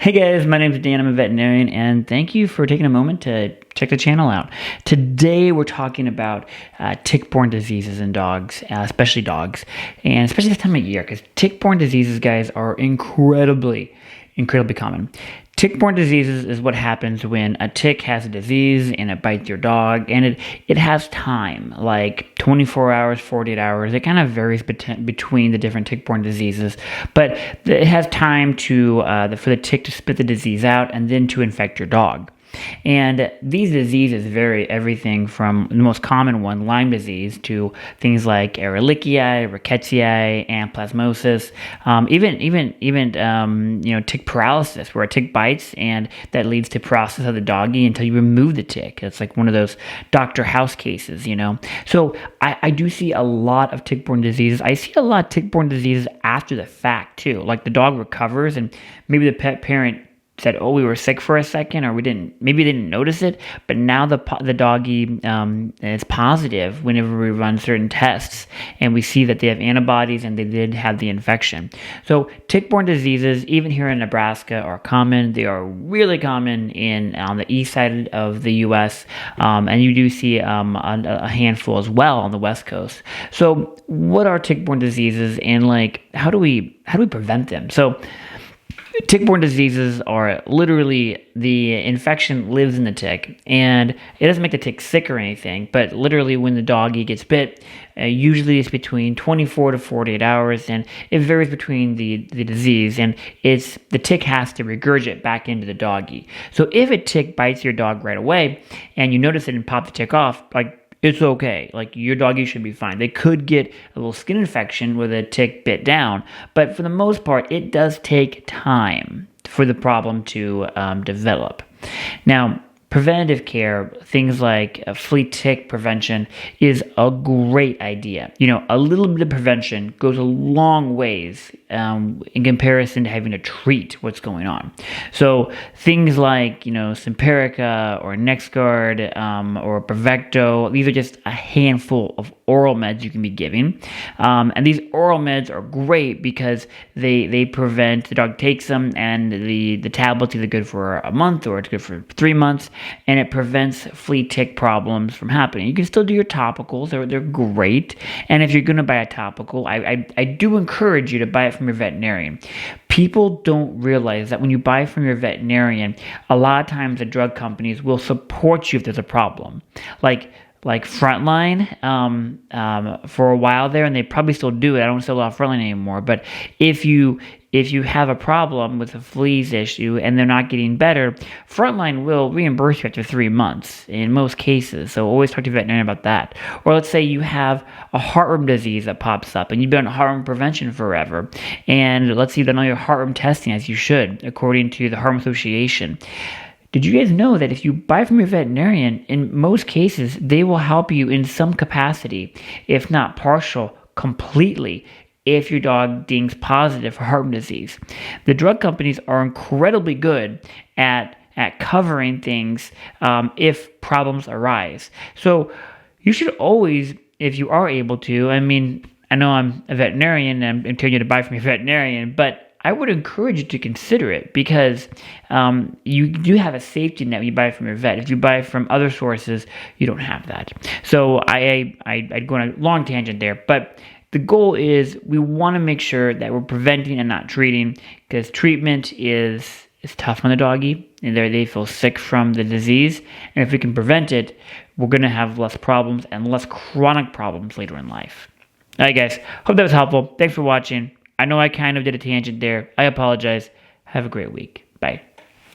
Hey guys, my name is Dan, I'm a veterinarian, and thank you for taking a moment to check the channel out. Today we're talking about tick-borne diseases in dogs, especially dogs, and especially this time of year, because tick-borne diseases, guys, are incredibly common. Tick-borne diseases is what happens when a tick has a disease and it bites your dog, and it has time, like 24 hours, 48 hours. It kind of varies between the different tick-borne diseases, but it has time for the tick to spit the disease out and then to infect your dog. And these diseases vary everything from the most common one, Lyme disease, to things like Ehrlichia, Rickettsia, anaplasmosis, even tick paralysis, where a tick bites and that leads to paralysis of the doggy until you remove the tick. It's like one of those Dr. House cases, So I do see a lot of tick-borne diseases. I see a lot of tick-borne diseases after the fact too. Like the dog recovers and maybe the pet parent said, "Oh, we were sick for a second," or maybe they didn't notice it, but now the doggy is positive whenever we run certain tests, and we see that they have antibodies and they did have the infection. So tick-borne diseases, even here in Nebraska, are common. They are really common on the east side of the U.S., and you do see a handful as well on the West Coast. So what are tick-borne diseases, and how do we prevent them? So tick-borne diseases are literally the infection lives in the tick, and it doesn't make the tick sick or anything, but literally when the doggy gets bit, usually it's between 24 to 48 hours, and it varies between the disease, and the tick has to regurgitate back into the doggy. So if a tick bites your dog right away, and you notice it and pop the tick off, it's okay. Your doggy should be fine. They could get a little skin infection where the tick bit down, but for the most part, it does take time for the problem to develop. Now, preventative care, things like flea tick prevention, is a great idea. A little bit of prevention goes a long ways in comparison to having to treat what's going on. So things like, Simparica or NexGard or Bravecto, these are just a handful of oral meds you can be giving. And these oral meds are great because they prevent, the dog takes them, and the tablet's either good for a month or it's good for 3 months, and it prevents flea tick problems from happening. You can still do your topicals. They're great. And if you're going to buy a topical, I do encourage you to buy it from your veterinarian. People don't realize that when you buy from your veterinarian, a lot of times the drug companies will support you if there's a problem. Like Frontline for a while there, and they probably still do it. I don't sell a lot of Frontline anymore. But if you have a problem with a fleas issue and they're not getting better, Frontline will reimburse you after 3 months in most cases. So always talk to your veterinarian about that. Or let's say you have a heartworm disease that pops up and you've been on heartworm prevention forever. And let's say you've done all your heartworm testing as you should, according to the Heartworm Association. Did you guys know that if you buy from your veterinarian, in most cases, they will help you in some capacity, if not partial, completely, if your dog dings positive for heartworm disease? The drug companies are incredibly good at covering things if problems arise. So you should always, if you are able to, I know I'm a veterinarian and I'm telling you to buy from your veterinarian, but I would encourage you to consider it because you do have a safety net when you buy from your vet. If you buy from other sources, you don't have that. So I'd go on a long tangent there, but the goal is we want to make sure that we're preventing and not treating, because treatment is tough on the doggy, and they feel sick from the disease. And if we can prevent it, we're going to have less problems and less chronic problems later in life. All right, guys. Hope that was helpful. Thanks for watching. I know I kind of did a tangent there. I apologize. Have a great week. Bye.